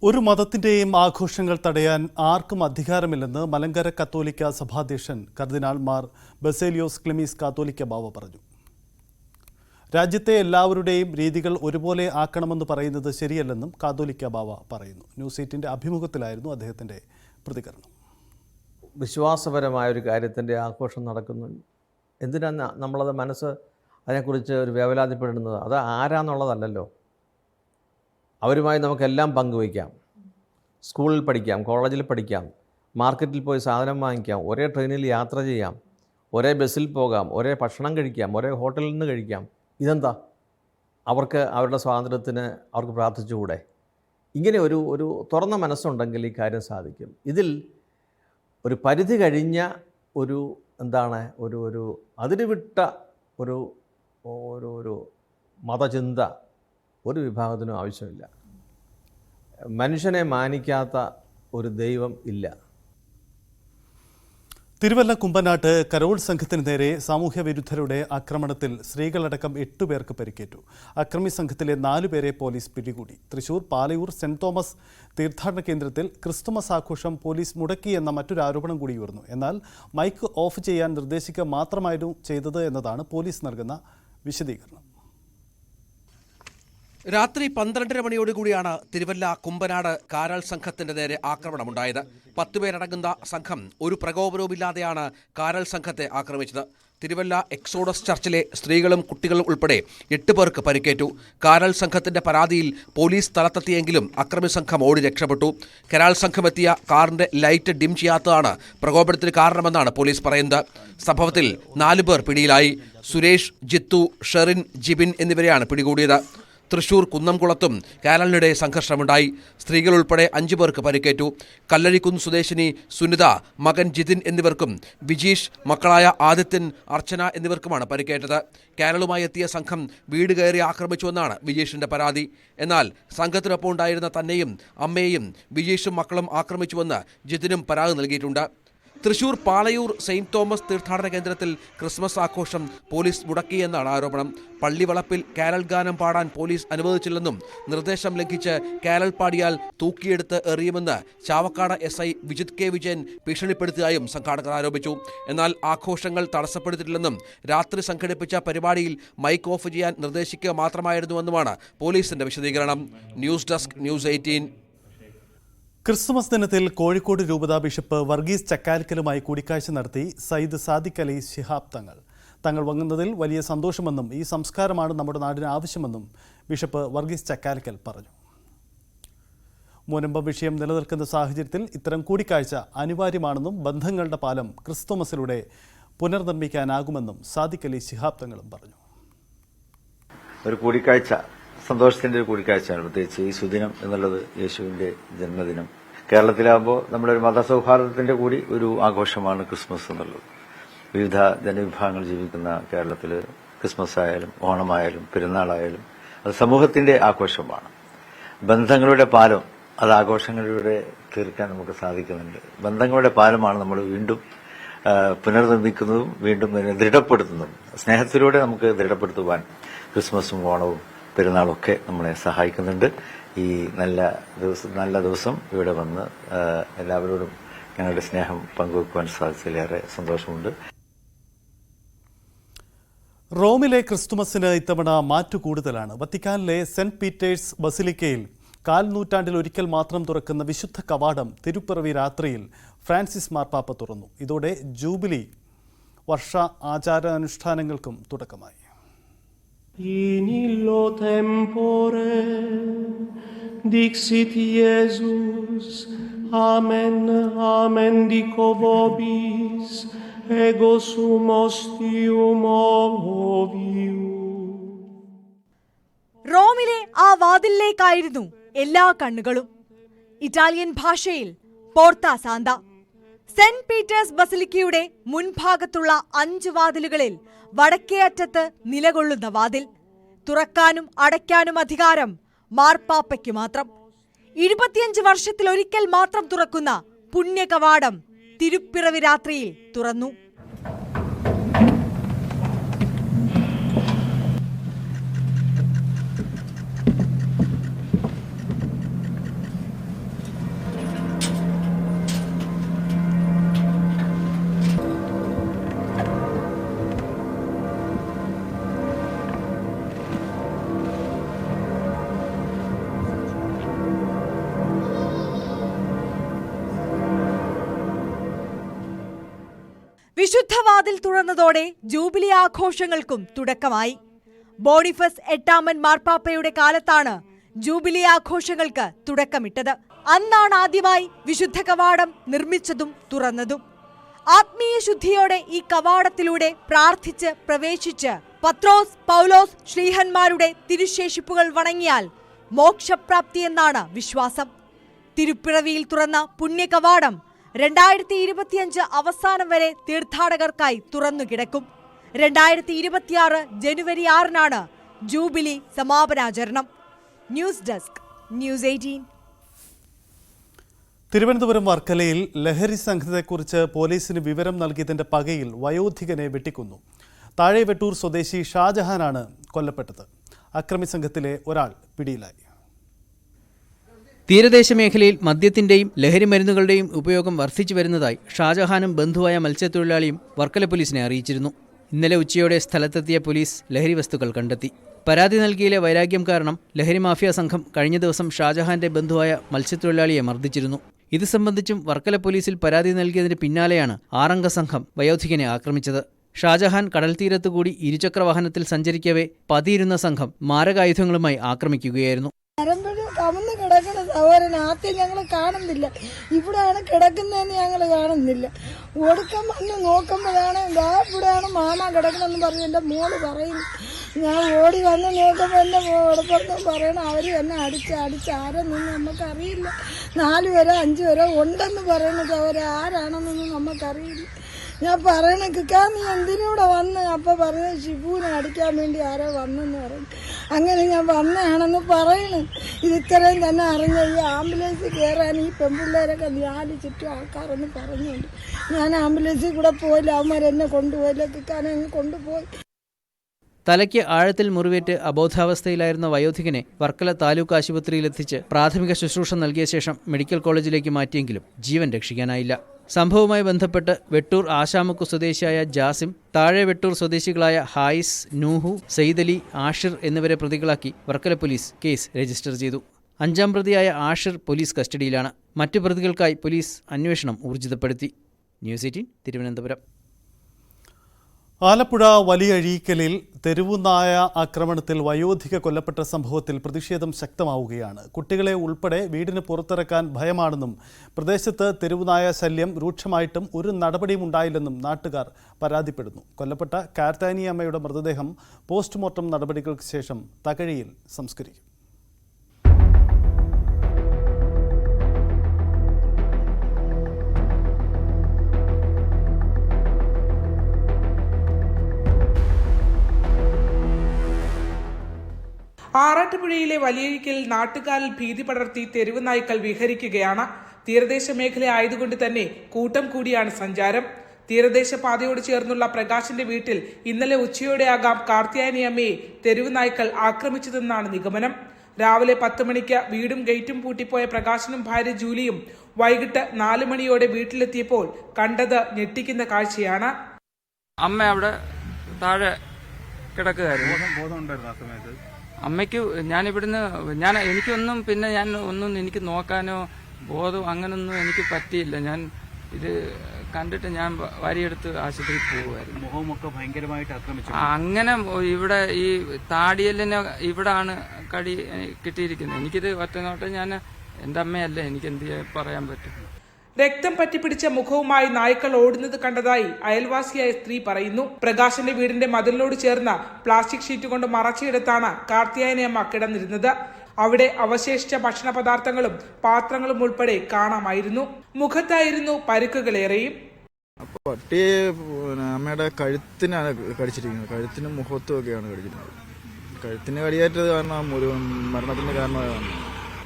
ഒരു മതത്തിന്റെയും ആഘോഷങ്ങൾ തടയാൻ ആർക്കും അധികാരമില്ലെന്ന് മലങ്കര കത്തോലിക്ക സഭാധ്യക്ഷൻ കർദിനാൾ മാർ ബസേലിയോസ് ക്ലിമീസ് കാത്തോലിക്ക ബാവ പറഞ്ഞു. രാജ്യത്തെ എല്ലാവരുടെയും രീതികൾ ഒരുപോലെ ആക്കണമെന്ന് പറയുന്നത് ശരിയല്ലെന്നും കാത്തോലിക്ക ബാവ പറയുന്നു. ന്യൂസ് 18 അഭിമുഖത്തിലായിരുന്നു അദ്ദേഹത്തിൻ്റെ പ്രതികരണം. വിശ്വാസപരമായ ഒരു കാര്യത്തിൻ്റെ ആഘോഷം നടക്കുന്നു. എന്തിനാണ് നമ്മളത് അതിനെക്കുറിച്ച് ഒരു വേവലാതിപ്പെടുന്നത്? അത് ആരാന്നുള്ളതല്ലല്ലോ. അവരുമായി നമുക്കെല്ലാം പങ്കുവയ്ക്കാം. സ്കൂളിൽ പഠിക്കാം, കോളേജിൽ പഠിക്കാം, മാർക്കറ്റിൽ പോയി സാധനം വാങ്ങിക്കാം, ഒരേ ട്രെയിനിൽ യാത്ര ചെയ്യാം, ഒരേ ബസ്സിൽ പോകാം, ഒരേ ഭക്ഷണം കഴിക്കാം, ഒരേ ഹോട്ടലിൽ നിന്ന് കഴിക്കാം. ഇതെന്താ? അവർക്ക് അവരുടെ സ്വാതന്ത്ര്യത്തിന് അവർക്ക് പ്രാർത്ഥിച്ചുകൂടെ? ഇങ്ങനെ ഒരു തുറന്ന മനസ്സുണ്ടെങ്കിൽ ഈ കാര്യം സാധിക്കും. ഇതിൽ ഒരു പരിധി കഴിഞ്ഞ ഒരു അതിരുവിട്ട ഒരു മതചിന്ത ഒരു വിഭാഗത്തിനും ആവശ്യമില്ല. മനുഷ്യനെ മാനിക്കാത്ത ഒരു ദൈവം ഇല്ല. തിരുവല്ല കുമ്പനാട്ട് കരോൾ സംഘത്തിന് നേരെ സാമൂഹ്യ വിരുദ്ധരുടെ ആക്രമണത്തിൽ സ്ത്രീകളടക്കം 8 പേർക്ക് പരിക്കേറ്റു. അക്രമി സംഘത്തിലെ 4 പേരെ പോലീസ് പിടികൂടി. തൃശൂർ പാലയൂർ സെന്റ് തോമസ് തീർത്ഥാടന കേന്ദ്രത്തിൽ ക്രിസ്തുമസ് ആഘോഷം പോലീസ് മുടക്കിയെന്ന മറ്റൊരു ആരോപണം കൂടി ഉയർന്നു. എന്നാൽ മൈക്ക് ഓഫ് ചെയ്യാൻ നിർദ്ദേശിക്കുക മാത്രമായിരുന്നു ചെയ്തത് എന്നതാണ് പോലീസ് നൽകുന്ന വിശദീകരണം. രാത്രി 12:30 മണിയോടുകൂടിയാണ് തിരുവല്ല കുമ്പനാട് കാരാൾ സംഘത്തിന്റെ നേരെ ആക്രമണമുണ്ടായത്. 10 പേരടങ്ങുന്ന സംഘം ഒരു പ്രകോപനവുമില്ലാതെയാണ് കാരാൾ സംഘത്തെ ആക്രമിച്ചത്. തിരുവല്ല എക്സോഡസ് ചർച്ചിലെ സ്ത്രീകളും കുട്ടികളും ഉൾപ്പെടെ 8 പേർക്ക് പരിക്കേറ്റു. കാരാൾ സംഘത്തിന്റെ പരാതിയിൽ പോലീസ് സ്ഥലത്തെത്തിയെങ്കിലും അക്രമി സംഘം ഓടി രക്ഷപ്പെട്ടു. കരാൾ സംഘമെത്തിയ കാറിന്റെ ലൈറ്റ് ഡിം ചെയ്യാത്തതാണ് പ്രകോപനത്തിന് കാരണമെന്നാണ് പോലീസ് പറയുന്നത്. സംഭവത്തിൽ 4 പേർ പിടിയിലായി. സുരേഷ്, ജിത്തു, ഷെറിൻ, ജിബിൻ എന്നിവരെയാണ് പിടികൂടിയത്. തൃശൂർ കുന്നംകുളത്തും കാരലിനിടെ സംഘർഷമുണ്ടായി. സ്ത്രീകൾ ഉൾപ്പെടെ 5 പേർക്ക് പരിക്കേറ്റു. കല്ലഴിക്കുന്ന് സ്വദേശിനി സുനിത, മകൻ ജിതിൻ എന്നിവർക്കും വിജീഷ്, മക്കളായ ആദിത്യൻ, അർച്ചന എന്നിവർക്കുമാണ് പരിക്കേറ്റത്. കാരലുമായി എത്തിയ സംഘം വീട് കയറി ആക്രമിച്ചുവെന്നാണ് വിജീഷിന്റെ പരാതി. എന്നാൽ സംഘത്തിനൊപ്പം ഉണ്ടായിരുന്ന തന്നെയും അമ്മയെയും വിജീഷും മക്കളും ആക്രമിച്ചുവെന്ന് ജിതിനും പരാതി നൽകിയിട്ടുണ്ട്. തൃശൂർ പാലയൂർ സെയിന്റ് തോമസ് തീർത്ഥാടന കേന്ദ്രത്തിൽ ക്രിസ്മസ് ആഘോഷം പോലീസ് മുടക്കിയെന്നാണ് ആരോപണം. പള്ളിവളപ്പിൽ കാരൽ ഗാനം പാടാൻ പോലീസ് അനുവദിച്ചില്ലെന്നും നിർദ്ദേശം ലംഘിച്ച് കാരൽ പാടിയാൽ തൂക്കിയെടുത്ത് എറിയുമെന്ന് ചാവക്കാട് SI വിജിത് K വിജയൻ ഭീഷണിപ്പെടുത്തിയതായും സംഘാടകർ ആരോപിച്ചു. എന്നാൽ ആഘോഷങ്ങൾ തടസ്സപ്പെടുത്തിയിട്ടില്ലെന്നും രാത്രി സംഘടിപ്പിച്ച പരിപാടിയിൽ മൈക്ക് ഓഫ് ചെയ്യാൻ നിർദ്ദേശിക്കുക മാത്രമായിരുന്നുവെന്നുമാണ് പോലീസിന്റെ വിശദീകരണം. News desk news 18. ക്രിസ്തുമസ് ദിനത്തിൽ കോഴിക്കോട് രൂപത ബിഷപ്പ് വർഗീസ് ചക്കാലിക്കലുമായി കൂടിക്കാഴ്ച നടത്തി സയ്യിദ് സാദിഖ് അലി ശിഹാബ് തങ്ങൾ വന്നതിൽ വലിയ സന്തോഷമെന്നും ഈ സംസ്കാരമാണ് നമ്മുടെ നാടിന് ആവശ്യമെന്നും ബിഷപ്പ് വർഗീസ് ചക്കാലിക്കൽ പറഞ്ഞു. മുനമ്പം വിഷയം നിലനിൽക്കുന്ന സാഹചര്യത്തിൽ ഇത്തരം കൂടിക്കാഴ്ച അനിവാര്യമാണെന്നും ബന്ധങ്ങളുടെ പാലം ക്രിസ്തുമസിലൂടെ പുനർനിർമ്മിക്കാനാകുമെന്നും സാദിഖ് അലി ശിഹാബ് തങ്ങളും പറഞ്ഞു. ഒരു കൂടിക്കാഴ്ച സന്തോഷത്തിന്റെ ഒരു കൂടിക്കാഴ്ചയാണ്. പ്രത്യേകിച്ച് ഈ സുദിനം എന്നുള്ളത് യേശുവിന്റെ ജന്മദിനം. കേരളത്തിലാകുമ്പോൾ നമ്മുടെ ഒരു മതസൗഹാർദ്ദത്തിന്റെ കൂടി ഒരു ആഘോഷമാണ് ക്രിസ്മസ് എന്നുള്ളത്. വിവിധ ജനവിഭാഗങ്ങൾ ജീവിക്കുന്ന കേരളത്തിൽ ക്രിസ്മസ് ആയാലും ഓണമായാലും പെരുന്നാളായാലും അത് സമൂഹത്തിന്റെ ആഘോഷമാണ്. ബന്ധങ്ങളുടെ പാലം അത് ആഘോഷങ്ങളിലൂടെ തീർക്കാൻ നമുക്ക് സാധിക്കുന്നുണ്ട്. ബന്ധങ്ങളുടെ പാലമാണ് നമ്മൾ വീണ്ടും പുനർനിർമ്മിക്കുന്നതും വീണ്ടും ദൃഢപ്പെടുത്തുന്നതും. സ്നേഹത്തിലൂടെ നമുക്ക് ദൃഢപ്പെടുത്തുവാൻ ക്രിസ്മസും ഓണവും പെരുന്നാളൊക്കെ നമ്മളെ സഹായിക്കുന്നുണ്ട്. ഈ നല്ല ദിവസം ഇവിടെ വന്ന് എല്ലാവരോടും ഞങ്ങളുടെ സ്നേഹം പങ്കുവെക്കുവാൻ സാധിച്ചതിലേറെ സന്തോഷമുണ്ട്. റോമിലെ ക്രിസ്തുമസിന് ഇത്തവണ മാറ്റു കൂടുതലാണ്. വത്തിക്കാനിലെ സെന്റ് പീറ്റേഴ്സ് ബസിലിക്കയിൽ കാൽ നൂറ്റാണ്ടിൽ ഒരിക്കൽ മാത്രം തുറക്കുന്ന വിശുദ്ധ കവാടം തിരുപ്പിറവി രാത്രിയിൽ ഫ്രാൻസിസ് മാർപ്പാപ്പ തുറന്നു. ഇതോടെ ജൂബിലി വർഷ ആചാരാനുഷ്ഠാനങ്ങൾക്കും തുടക്കമായി. In illo tempore dixit Iesus, Amen, Amen dico vobis, ego sum ostium ovium. റോമിലെ ആ വാതിലിലേക്കായിരുന്നു എല്ലാ കണ്ണുകളും. ഇറ്റാലിയൻ ഭാഷയിൽ പോർത്ത സാന്ത. സെന്റ് പീറ്റേഴ്സ് ബസിലിക്കയുടെ മുൻഭാഗത്തുള്ള 5 വാതിലുകളിൽ വടക്കേ അറ്റത്ത് നിലകൊള്ളുന്ന വാതിൽ. തുറക്കാനും അടയ്ക്കാനും അധികാരം മാർപ്പാപ്പയ്ക്ക് മാത്രം. 25 വർഷത്തിലൊരിക്കൽ മാത്രം തുറക്കുന്ന പുണ്യകവാടം തിരുപ്പിറവി രാത്രിയിൽ തുറന്നു. വിശുദ്ധവാതിൽ തുറന്നതോടെ ജൂബിലി ആഘോഷങ്ങൾക്കും തുടക്കമായി. ബോണിഫസ് 8 മാർപ്പാപ്പയുടെ കാലത്താണ് ജൂബിലി ആഘോഷങ്ങൾക്ക് തുടക്കമിട്ടത്. അന്നാണ് ആദ്യമായി വിശുദ്ധ കവാടം നിർമ്മിച്ചതും തുറന്നതും. ആത്മീയ ശുദ്ധിയോടെ ഈ കവാടത്തിലൂടെ പ്രാർത്ഥിച്ച് പ്രവേശിച്ച് പത്രോസ്, പൗലോസ് ശ്ലീഹന്മാരുടെ തിരുശേഷിപ്പുകൾ വണങ്ങിയാൽ മോക്ഷപ്രാപ്തി എന്നാണ് വിശ്വാസം. തിരുപ്പിറവിയിൽ തുറന്ന പുണ്യകവാടം 2025 അവസാനം വരെ തീർത്ഥാടകർക്കായി തുറന്നുകിടക്കും. 2026 ജനുവരി 6 ജൂബിലി സമാപനാചരണം. News desk, news 18. തിരുവനന്തപുരം വർക്കലയിൽ ലഹരി സംഘത്തെക്കുറിച്ച് പോലീസിന് വിവരം നൽകിയതിന്റെ പകയിൽ വയോധികനെ വെട്ടിക്കൊന്നു. താഴെവെട്ടൂർ സ്വദേശി ഷാജഹാനാണ് കൊല്ലപ്പെട്ടത്. അക്രമി സംഘത്തിലെ ഒരാൾ പിടിയിലായി. തീരദേശ മേഖലയിൽ മദ്യത്തിന്റെയും ലഹരി മരുന്നുകളുടെയും ഉപയോഗം വർദ്ധിച്ചു വരുന്നതായി ഷാജഹാനും ബന്ധുവായ മത്സ്യത്തൊഴിലാളിയും വർക്കല പോലീസിനെ അറിയിച്ചിരുന്നു. ഇന്നലെ ഉച്ചയോടെ സ്ഥലത്തെത്തിയ പോലീസ് ലഹരി വസ്തുക്കൾ കണ്ടെത്തി. പരാതി നൽകിയിലെ വൈരാഗ്യം കാരണം ലഹരി മാഫിയ സംഘം കഴിഞ്ഞ ദിവസം ഷാജഹാന്റെ ബന്ധുവായ മത്സ്യത്തൊഴിലാളിയെ മർദ്ദിച്ചിരുന്നു. ഇത് സംബന്ധിച്ചും വർക്കല പോലീസിൽ പരാതി നൽകിയതിന് പിന്നാലെയാണ് 6 അംഗ സംഘം വയോധികനെ ആക്രമിച്ചത്. ഷാജഹാൻ കടൽത്തീരത്തുകൂടി ഇരുചക്രവാഹനത്തിൽ സഞ്ചരിക്കവേ പതിയിരുന്ന സംഘം മാരകായുധങ്ങളുമായി ആക്രമിക്കുകയായിരുന്നു. കമന്ന് കിടക്കുന്ന സഹോദരൻ ആദ്യം ഞങ്ങൾ കാണുന്നില്ല. ഇവിടെയാണ് കിടക്കുന്നതെന്ന് ഞങ്ങൾ കാണുന്നില്ല. ഒടുക്കം വന്ന് നോക്കുമ്പോഴാണ് ഇവിടെയാണ് മാമ കിടക്കണമെന്ന് പറഞ്ഞ് എൻ്റെ മോള് പറയുന്നു. ഞാൻ ഓടി വന്ന് നോക്കുമ്പോൾ എൻ്റെ ഓടപ്പുറത്തും പറയണം അവർ എന്നെ അടിച്ച് ആരെന്നൊന്നും നമുക്കറിയില്ല. 4 പേരോ 5 പേരോ ഉണ്ടെന്ന് പറയുന്ന സഹോദരൻ ആരാണെന്നൊന്നും നമുക്കറിയില്ല. ഞാൻ പറയണ കിക്കാ നീ എന്തിനൂടെ വന്ന്? അപ്പം പറഞ്ഞ ഷിബുവിനെ അടിക്കാൻ വേണ്ടി ആരോ വന്നെന്ന് പറഞ്ഞു. അങ്ങനെ ഞാൻ വന്നതാണെന്ന് പറയണു. ഇത് ഇത്രയും തന്നെ അറിഞ്ഞ ഈ ആംബുലൻസ് കയറാൻ ഈ പെൺപിള്ളേരൊക്കെ 4 ചുറ്റും ആൾക്കാരെന്ന് പറഞ്ഞുകൊണ്ട് ഞാൻ ആംബുലൻസിൽ കൂടെ പോയില്ല. അവന്മാരെന്നെ കൊണ്ടുപോയില്ല. കിക്കാനെ കൊണ്ടുപോയി. തലയ്ക്ക് ആഴത്തിൽ മുറിവേറ്റ് അബോധാവസ്ഥയിലായിരുന്ന വയോധികനെ വർക്കല താലൂക്ക് ആശുപത്രിയിലെത്തിച്ച് പ്രാഥമിക ശുശ്രൂഷ നൽകിയ ശേഷം മെഡിക്കൽ കോളേജിലേക്ക് മാറ്റിയെങ്കിലും ജീവൻ രക്ഷിക്കാനായില്ല. സംഭവവുമായി ബന്ധപ്പെട്ട് വെട്ടൂർ ആശാമുക്ക് സ്വദേശിയായ ജാസിം, താഴെ വെട്ടൂർ സ്വദേശികളായ ഹായിസ്, നൂഹു, സെയ്ദലി, ആഷിർ എന്നിവരെ പ്രതികളാക്കി വർക്കല പോലീസ് കേസ് രജിസ്റ്റർ ചെയ്തു. 5ാം പ്രതിയായ ആഷിർ പോലീസ് കസ്റ്റഡിയിലാണ്. മറ്റു പ്രതികൾക്കായി പോലീസ് അന്വേഷണം ഊർജിതപ്പെടുത്തി. ന്യൂസ് 18 തിരുവനന്തപുരം. ആലപ്പുഴ വലിയഴീക്കലിൽ തെരുവുനായ ആക്രമണത്തിൽ വയോധിക കൊല്ലപ്പെട്ട സംഭവത്തിൽ പ്രതിഷേധം ശക്തമാവുകയാണ്. കുട്ടികളെ ഉൾപ്പെടെ വീടിന് പുറത്തിറക്കാൻ ഭയമാണെന്നും പ്രദേശത്ത് തെരുവുനായ ശല്യം രൂക്ഷമായിട്ടും ഒരു നടപടിയും ഉണ്ടായില്ലെന്നും നാട്ടുകാർ പരാതിപ്പെടുന്നു. കൊല്ലപ്പെട്ട കാർത്താനി അമ്മയുടെ മൃതദേഹം പോസ്റ്റ്മോർട്ടം നടപടികൾക്ക് ശേഷം തകഴിയിൽ സംസ്കരിക്കും. ആറാട്ടുപുഴയിലെ വലിയഴിക്കൽ നാട്ടുകാരിൽ ഭീതി പടർത്തി തെരുവ് നായ്ക്കൾ വിഹരിക്കുകയാണ്. തീരദേശ മേഖല ആയതുകൊണ്ട് തന്നെ കൂട്ടം കൂടിയാണ് സഞ്ചാരം. തീരദേശ പാതയോട് ചേർന്നുള്ള പ്രകാശിന്റെ വീട്ടിൽ ഇന്നലെ ഉച്ചയോടെയാകാം കാർത്തിയാനി അമ്മയെ തെരുവ് നായ്ക്കൾ ആക്രമിച്ചതെന്നാണ് നിഗമനം. രാവിലെ 10 മണിക്ക് വീടും ഗേറ്റും പൂട്ടിപ്പോയ പ്രകാശനും ഭാര്യ ജൂലിയും വൈകിട്ട് 4 മണിയോടെ വീട്ടിലെത്തിയപ്പോൾ കണ്ടത് ഞെട്ടിക്കുന്ന കാഴ്ചയാണ്. അമ്മ അവിടെ താഴെ കിടക്കുകയായിരുന്നു. അമ്മയ്ക്ക് എനിക്കൊന്നും പിന്നെ എനിക്ക് നോക്കാനോ ബോധം അങ്ങനൊന്നും എനിക്ക് പറ്റിയില്ല. ഞാൻ ഇത് കണ്ടിട്ട് ഞാൻ വരിയെടുത്ത് ആശുപത്രിയിൽ പോകുമായിരുന്നു. മുഖമൊക്കെ ഭയങ്കരമായിട്ട് ആക്രമിച്ചു. അങ്ങനെ ഇവിടെ ഈ താടിയലിന് ഇവിടാണ് കടി കിട്ടിയിരിക്കുന്നത്. എനിക്കിത് ഒറ്റനോട്ടം ഞാൻ എൻ്റെ അമ്മയല്ല, എനിക്ക് എന്ത് പറയാൻ പറ്റും. രക്തം പറ്റിപ്പിടിച്ച മുഖവുമായി നായ്ക്കൾ ഓടുന്നത് കണ്ടതായി അയൽവാസിയായ സ്ത്രീ പറയുന്നു. പ്രകാശിന്റെ വീടിന്റെ മതിലിനോട് ചേർന്ന പ്ലാസ്റ്റിക് ഷീറ്റ് കൊണ്ട് മറച്ചയിടത്താണ് കാർത്തിയായനിയമ്മ കിടന്നിരുന്നത്. അവിടെ അവശേഷിച്ച ഭക്ഷണ പദാർത്ഥങ്ങളും പാത്രങ്ങളും ഉൾപ്പെടെ കാണാമായിരുന്നു. മുഖത്തായിരുന്നു പരിക്കുകളേറെയും. പട്ടി അമ്മയുടെ കഴുത്തിനാണ് കടിച്ചിരിക്കുന്നത്. കഴുത്തിനും മുഖത്തും ഒക്കെയാണ് കടിച്ചിരുന്നത്. കഴുത്തിന് കടിയേറ്റത് കാരണം മരണത്തിന്റെ കാരണമാണ്.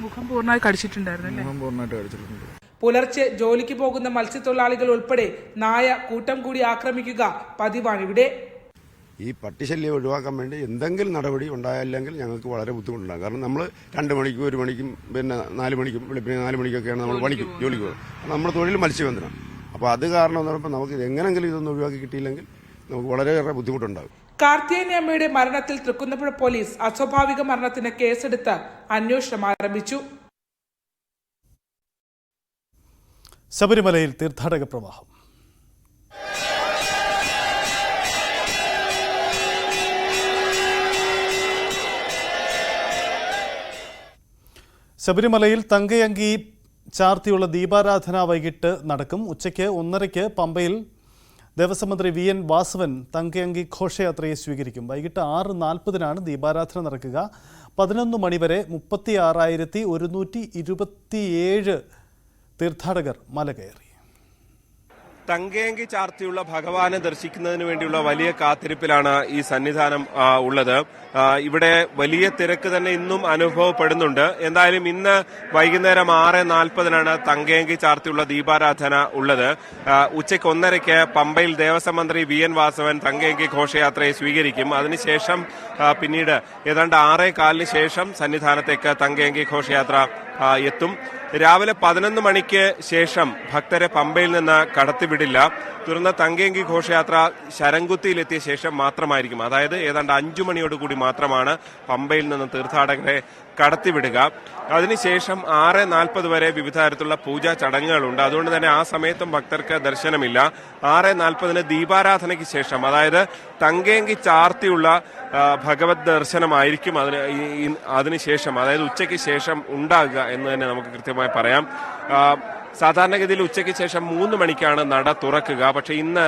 മുഖം പൂർണ്ണമായി കടിച്ചിട്ടുണ്ടായിരുന്നു. മുഖം പൂർണ്ണമായിട്ട് കടിച്ചിട്ടുണ്ട്. പുലർച്ചെ ജോലിക്ക് പോകുന്ന മത്സ്യത്തൊഴിലാളികൾ ഉൾപ്പെടെ നായ കൂട്ടം കൂടി ആക്രമിക്കുക പതിവാണിവിടെ. ഈ പട്ടിശല്യം ഒഴിവാക്കാൻ വേണ്ടി എന്തെങ്കിലും നടപടി ഉണ്ടായില്ലെങ്കിൽ ഞങ്ങൾക്ക് വളരെ ബുദ്ധിമുട്ടുണ്ടാകും. കാരണം നമ്മൾ 2 മണിക്കും 1 മണിക്കും പിന്നെ 4 മണിക്കും വെളുപ്പിന് 4 മണിക്കൊക്കെയാണ് നമ്മൾ ജോലിക്ക് പോകുന്നത്. നമ്മുടെ തൊഴിൽ മത്സ്യബന്ധനം. അപ്പോൾ അത് കാരണം എന്ന് പറയുമ്പോൾ നമുക്ക് എങ്ങനെങ്കിലും ഇതൊന്നും ഒഴിവാക്കി കിട്ടിയില്ലെങ്കിൽ നമുക്ക് വളരെയേറെ ബുദ്ധിമുട്ടുണ്ടാകും. കാർത്തിയായനിയമ്മയുടെ മരണത്തിൽ തൃക്കുന്നപ്പുഴ പോലീസ് അസ്വാഭാവിക മരണത്തിന് കേസെടുത്ത് അന്വേഷണം ആരംഭിച്ചു. ശബരിമലയിൽ തീർത്ഥാടക പ്രവാഹം. ശബരിമലയിൽ തങ്കയങ്കി ചാർത്തിയുള്ള ദീപാരാധന വൈകിട്ട് നടക്കും. ഉച്ചയ്ക്ക് 1:30 പമ്പയിൽ ദേവസ്വം മന്ത്രി VN വാസവൻ തങ്കയങ്കി ഘോഷയാത്രയെ സ്വീകരിക്കും. വൈകിട്ട് 6:40 ദീപാരാധന നടക്കുക. 11 മണിവരെ 36,127 തീർത്ഥാടകർ മല കയറി. തങ്കയങ്കി ചാർത്തിയുള്ള ഭഗവാനെ ദർശിക്കുന്നതിന് വേണ്ടിയുള്ള വലിയ കാത്തിരിപ്പിലാണ് ഈ സന്നിധാനം ഉള്ളത്. ഇവിടെ വലിയ തിരക്ക് തന്നെ ഇന്നും അനുഭവപ്പെടുന്നുണ്ട്. എന്തായാലും ഇന്ന് വൈകുന്നേരം 6:40 തങ്കയങ്കി ചാർത്തിയുള്ള ദീപാരാധന ഉള്ളത്. ഉച്ചയ്ക്ക് 1:30 പമ്പയിൽ ദേവസ്വം മന്ത്രി VN വാസവൻ തങ്കയങ്കി ഘോഷയാത്രയെ സ്വീകരിക്കും. അതിനുശേഷം പിന്നീട് ഏതാണ്ട് 6:15 ശേഷം സന്നിധാനത്തേക്ക് തങ്കയങ്കി ഘോഷയാത്ര എത്തും. രാവിലെ 11 മണിക്ക് ശേഷം ഭക്തരെ പമ്പയിൽ നിന്ന് കടത്തിവിടില്ല. തുടർന്ന് തങ്കയങ്കി ഘോഷയാത്ര ശരംകുത്തിയിലെത്തിയ ശേഷം മാത്രമായിരിക്കും. അതായത് ഏതാണ്ട് 5 മണിയോടുകൂടി മാത്രമാണ് പമ്പയിൽ നിന്ന് തീർത്ഥാടകരെ കടത്തിവിടുക. അതിനുശേഷം 6:40 വരെ വിവിധ തരത്തിലുള്ള പൂജാ ചടങ്ങുകളുണ്ട്. അതുകൊണ്ട് തന്നെ ആ സമയത്തും ഭക്തർക്ക് ദർശനമില്ല. 6:40 ദീപാരാധനയ്ക്ക് ശേഷം, അതായത് തങ്കയങ്കി ചാർത്തിയുള്ള ഭഗവത് ദർശനമായിരിക്കും അതിനുശേഷം, അതായത് ഉച്ചയ്ക്ക് ശേഷം ഉണ്ടാകുക എന്ന് തന്നെ നമുക്ക് കൃത്യമായി പറയാം. സാധാരണഗതിയിൽ ഉച്ചയ്ക്ക് ശേഷം 3 മണിക്കാണ് നട തുറക്കുക. പക്ഷെ ഇന്ന്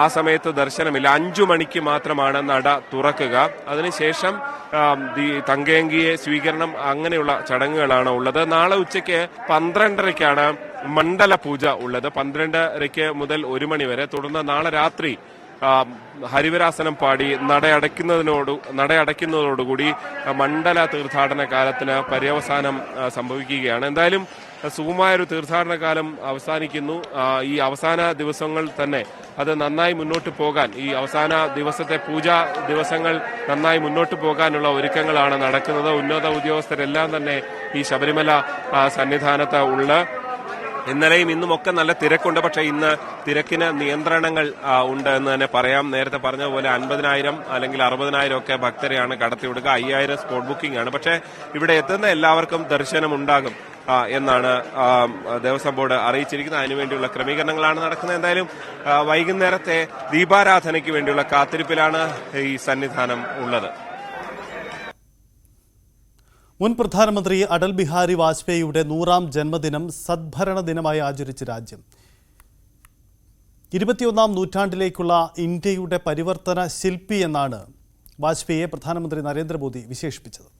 ആ സമയത്ത് ദർശനമില്ല. 5 മണിക്ക് മാത്രമാണ് നട തുറക്കുക. അതിനുശേഷം തങ്കയങ്കിയെ സ്വീകരണം അങ്ങനെയുള്ള ചടങ്ങുകളാണ് ഉള്ളത്. നാളെ ഉച്ചയ്ക്ക് 12:30 മണ്ഡല പൂജ ഉള്ളത്. 12:30 മുതൽ 1 മണി വരെ. തുടർന്ന് നാളെ രാത്രി ഹരിവരാസനം പാടി നടയടയ്ക്കുന്നതോടുകൂടി മണ്ഡല തീർത്ഥാടന കാലത്തിന് പര്യവസാനം സംഭവിക്കുകയാണ്. എന്തായാലും സുഗമമായൊരു തീർത്ഥാടന കാലം അവസാനിക്കുന്നു. ഈ അവസാന ദിവസങ്ങൾ തന്നെ അത് നന്നായി മുന്നോട്ട് പോകാൻ, ഈ അവസാന ദിവസത്തെ പൂജാ ദിവസങ്ങൾ നന്നായി മുന്നോട്ട് പോകാനുള്ള ഒരുക്കങ്ങളാണ് നടക്കുന്നത്. ഉന്നത ഉദ്യോഗസ്ഥരെല്ലാം തന്നെ ഈ ശബരിമല സന്നിധാനത്ത് ഉള്ള ഇന്നലെയും ഇന്നുമൊക്കെ നല്ല തിരക്കുണ്ട്. പക്ഷേ ഇന്ന് തിരക്കിന് നിയന്ത്രണങ്ങൾ ഉണ്ട് എന്ന് തന്നെ പറയാം. നേരത്തെ പറഞ്ഞതുപോലെ 50,000 അല്ലെങ്കിൽ 60,000 ഒക്കെ ഭക്തരെയാണ് കടത്തിവിടുക. 5,000 സ്പോട്ട് ബുക്കിംഗ് ആണ്. പക്ഷേ ഇവിടെ എത്തുന്ന എല്ലാവർക്കും ദർശനം ഉണ്ടാകും എന്നാണ് ദേവസ്വം ബോർഡ് അറിയിച്ചിരിക്കുന്നത്. അതിനുവേണ്ടിയുള്ള ക്രമീകരണങ്ങളാണ് നടക്കുന്നത്. എന്തായാലും വൈകുന്നേരത്തെ ദീപാരാധനയ്ക്ക് വേണ്ടിയുള്ള കാത്തിരിപ്പിലാണ് ഈ സന്നിധാനം ഉള്ളത്. മുൻ പ്രധാനമന്ത്രി അടൽ ബിഹാരി വാജ്പേയിയുടെ 100ാം ജന്മദിനം സദ്ഭരണ ദിനമായി ആചരിച്ച് രാജ്യം. 21ാം നൂറ്റാണ്ടിലേക്കുള്ള ഇന്ത്യയുടെ പരിവർത്തന ശില്പി എന്നാണ് വാജ്പേയിയെ പ്രധാനമന്ത്രി നരേന്ദ്രമോദി വിശേഷിപ്പിച്ചത്.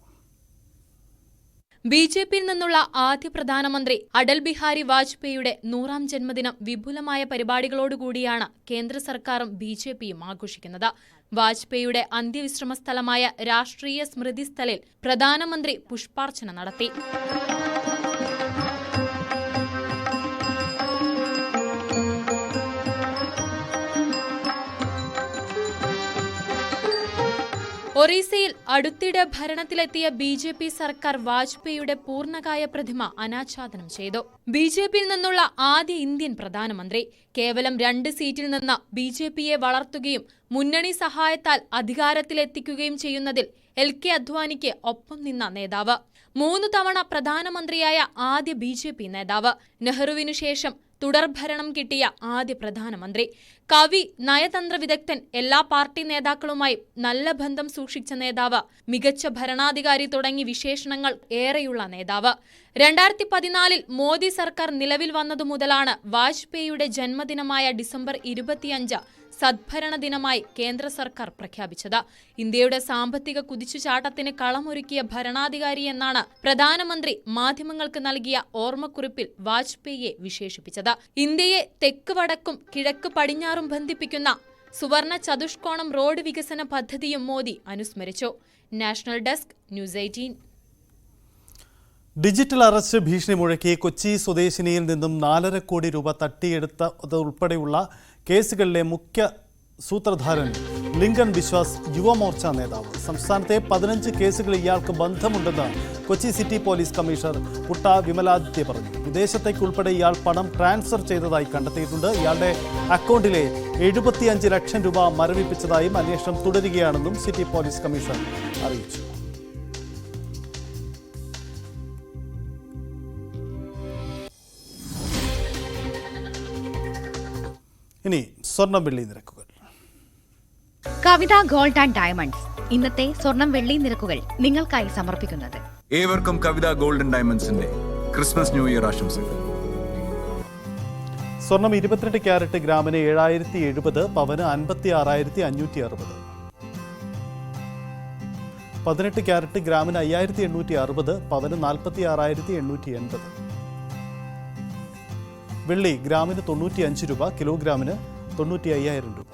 BJPയിൽ നിന്നുള്ള ആദ്യ പ്രധാനമന്ത്രി അടൽ ബിഹാരി വാജ്പേയിയുടെ 100ാം ജന്മദിനം വിപുലമായ പരിപാടികളോടുകൂടിയാണ് കേന്ദ്ര സർക്കാരും BJPയും ആഘോഷിക്കുന്നത്. വാജ്പേയിയുടെ അന്ത്യവിശ്രമ സ്ഥലമായ രാഷ്ട്രീയ സ്മൃതി സ്ഥലിൽ പ്രധാനമന്ത്രി പുഷ്പാർച്ചന നടത്തി. ഒറീസയിൽ അടുത്തിടെ ഭരണത്തിലെത്തിയ BJP സർക്കാർ വാജ്പേയിയുടെ പൂർണ്ണകായ പ്രതിമ അനാച്ഛാദനം ചെയ്തു. BJPയിൽ നിന്നുള്ള ആദ്യ ഇന്ത്യൻ പ്രധാനമന്ത്രി. കേവലം 2 സീറ്റിൽ നിന്ന് BJPയെ വളർത്തുകയും മുന്നണി സഹായത്താൽ അധികാരത്തിലെത്തിക്കുകയും ചെയ്യുന്നതിൽ LK അദ്വാനിക്ക് ഒപ്പം നിന്ന നേതാവ്. 3 തവണ പ്രധാനമന്ത്രിയായ ആദ്യ BJP നേതാവ്. നെഹ്റുവിനു ശേഷം തുടർഭരണം കിട്ടിയ ആദ്യ പ്രധാനമന്ത്രി. കവി, നയതന്ത്ര വിദഗ്ധൻ, എല്ലാ പാർട്ടി നേതാക്കളുമായി നല്ല ബന്ധം സൂക്ഷിച്ച നേതാവ്, മികച്ച ഭരണാധികാരി തുടങ്ങി വിശേഷണങ്ങൾ ഏറെയുള്ള നേതാവ്. 2014 മോദി സർക്കാർ നിലവിൽ വന്നതു മുതലാണ് വാജ്പേയിയുടെ ജന്മദിനമായ ഡിസംബർ 25 സദ്ഭരണ ദിനമായി കേന്ദ്ര സർക്കാർ പ്രഖ്യാപിച്ചത്. ഇന്ത്യയുടെ സാമ്പത്തിക കുതിച്ചുചാട്ടത്തിന് കളമൊരുക്കിയ ഭരണാധികാരി എന്നാണ് പ്രധാനമന്ത്രി മാധ്യമങ്ങൾക്ക് നൽകിയ ഓർമ്മക്കുറിപ്പിൽ വാജ്പേയിയെ വിശേഷിപ്പിച്ചത്. ഇന്ത്യയെ തെക്ക് വടക്കും കിഴക്ക് പടിഞ്ഞാറും ബന്ധിപ്പിക്കുന്ന സുവർണ ചതുഷ്കോണം റോഡ് വികസന പദ്ധതിയും മോദി അനുസ്മരിച്ചു. National desk, news 18. Digital arrest ഭീഷണി മുഴക്കി കൊച്ചി സ്വദേശിനിയിൽ നിന്നും 4.5 കോടി രൂപ തട്ടിയെടുത്തതുൾപ്പെടെയുള്ള കേസുകളിലെ മുഖ്യ സൂത്രധാരൻ ലിങ്കൺ ബിശ്വാസ് യുവമോർച്ച നേതാവ്. സംസ്ഥാനത്തെ 15 കേസുകളിൽ ഇയാൾക്ക് ബന്ധമുണ്ടെന്ന് Kochi city police commissioner Putta Vimaladitya പറഞ്ഞു. വിദേശത്തേക്കുൾപ്പെടെ ഇയാൾ പണം ട്രാൻസ്ഫർ ചെയ്തതായി കണ്ടെത്തിയിട്ടുണ്ട്. ഇയാളുടെ അക്കൗണ്ടിലെ 75 ലക്ഷം രൂപ മരവിപ്പിച്ചതായും അന്വേഷണം തുടരുകയാണെന്നും സിറ്റി പോലീസ് കമ്മീഷണർ അറിയിച്ചു. ഇനി സ്വർണം വെള്ളി നിരക്കുകൾ. കവിത ഗോൾഡ് ആൻഡ് ഡയമണ്ട്സ് ഇന്നത്തെ സ്വർണം വെള്ളി നിരക്കുകൾ നിങ്ങൾക്കായി സമർപ്പിക്കുന്നത്. ഏവർക്കും കവിത ഗോൾഡ് ആൻഡ് ഡയമണ്ട്സിന്റെ ക്രിസ്മസ് ന്യൂ ഇയർ ആശംസകൾ. സ്വർണം 22 ക്യാരറ്റ് ഗ്രാമിന് 7070, പവന് 56,560. 18 ക്യാരറ്റ് ഗ്രാമിന് 5860, പവന് 46,880. വെള്ളി ഗ്രാമിന് 95 രൂപ, കിലോഗ്രാമിന് 95,000 രൂപ.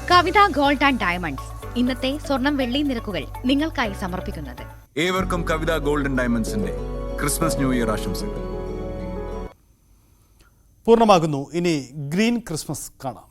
കവിത ഗോൾഡ് ആൻഡ് ഡയമണ്ട്സ് ഇന്നത്തെ സ്വർണം വെള്ളി നിരക്കുകൾ നിങ്ങൾക്കായി സമർപ്പിക്കുന്നത്. ഏവർക്കും കവിത ഗോൾഡ് ആൻഡ് ഡയമണ്ട്സിന്റെ ക്രിസ്മസ് ന്യൂ ഇയർ ആശംസകൾ. പൂർണ്ണമാകുന്നു. ഇനി ഗ്രീൻ ക്രിസ്മസ് കാണാം.